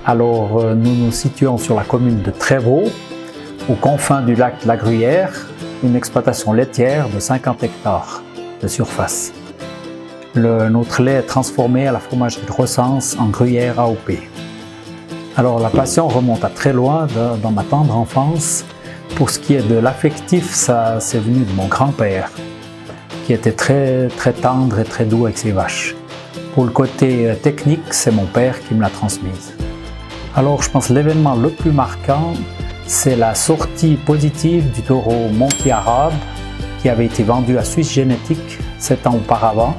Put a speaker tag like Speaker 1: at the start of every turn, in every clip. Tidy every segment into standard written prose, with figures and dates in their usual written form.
Speaker 1: Alors, nous nous situons sur la commune de Trévaux, aux confins du lac de la Gruyère, une exploitation laitière de 50 hectares de surface. Notre lait est transformé à la fromagerie de Recense en gruyère AOP. Alors, la passion remonte à très loin, dans ma tendre enfance. Pour ce qui est de l'affectif, ça c'est venu de mon grand-père, qui était très tendre et très doux avec ses vaches. Pour le côté technique, c'est mon père qui me l'a transmise. Alors je pense que l'événement le plus marquant, c'est la sortie positive du taureau Monkey Arabe qui avait été vendu à Suisse Génétique 7 ans auparavant.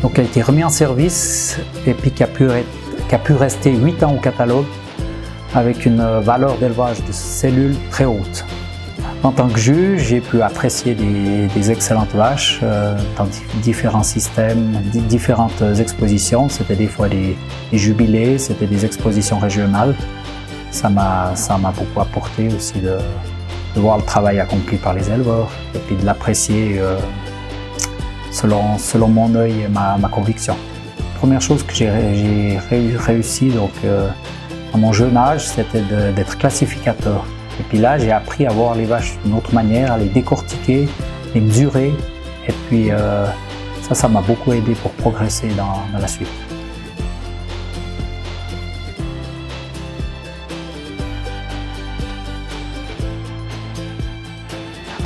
Speaker 1: Donc il a été remis en service et puis qui a pu rester 8 ans au catalogue avec une valeur d'élevage de cellules très haute. En tant que juge, j'ai pu apprécier des excellentes vaches dans différents systèmes, différentes expositions. C'était des fois des jubilés, c'était des expositions régionales. Ça m'a beaucoup apporté aussi de voir le travail accompli par les éleveurs et puis de l'apprécier selon mon œil et ma conviction. La première chose que j'ai réussi donc, à mon jeune âge, c'était d'être classificateur. Et puis là, j'ai appris à voir les vaches d'une autre manière, à les décortiquer, les mesurer. Et puis ça m'a beaucoup aidé pour progresser dans la suite.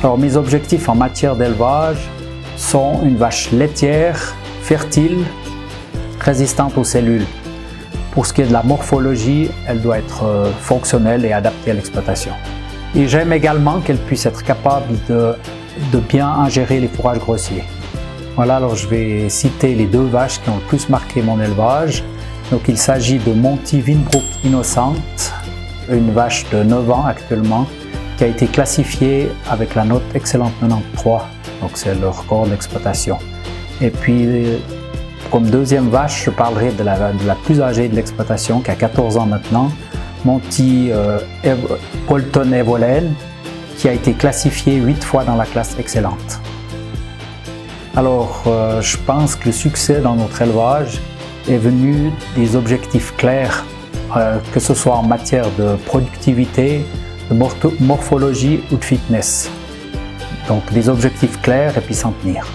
Speaker 1: Alors mes objectifs en matière d'élevage sont une vache laitière, fertile, résistante aux cellules. Pour ce qui est de la morphologie, elle doit être fonctionnelle et adaptée à l'exploitation. Et j'aime également qu'elle puisse être capable de bien ingérer les fourrages grossiers. Voilà, alors je vais citer les 2 vaches qui ont le plus marqué mon élevage. Donc il s'agit de Monty Winbrook Innocente, une vache de 9 ans actuellement, qui a été classifiée avec la note excellente 93. Donc c'est le record d'exploitation. Et puis comme deuxième vache, je parlerai de la plus âgée de l'exploitation, qui a 14 ans maintenant, Monty Polton Evolen, qui a été classifiée 8 fois dans la classe excellente. Alors, je pense que le succès dans notre élevage est venu des objectifs clairs, que ce soit en matière de productivité, de morphologie ou de fitness. Donc, des objectifs clairs et puis s'en tenir.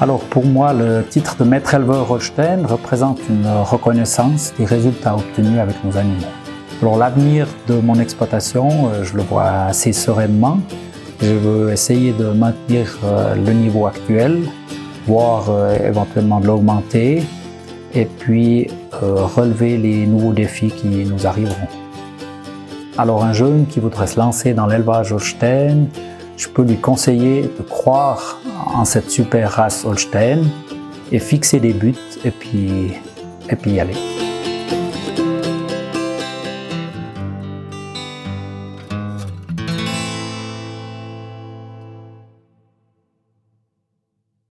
Speaker 1: Alors pour moi, le titre de maître éleveur Holstein représente une reconnaissance des résultats obtenus avec nos animaux. Alors l'avenir de mon exploitation, je le vois assez sereinement. Je veux essayer de maintenir le niveau actuel, voire éventuellement de l'augmenter, et puis relever les nouveaux défis qui nous arriveront. Alors un jeune qui voudrait se lancer dans l'élevage Holstein, je peux lui conseiller de croire en cette super race Holstein et fixer des buts et puis y aller.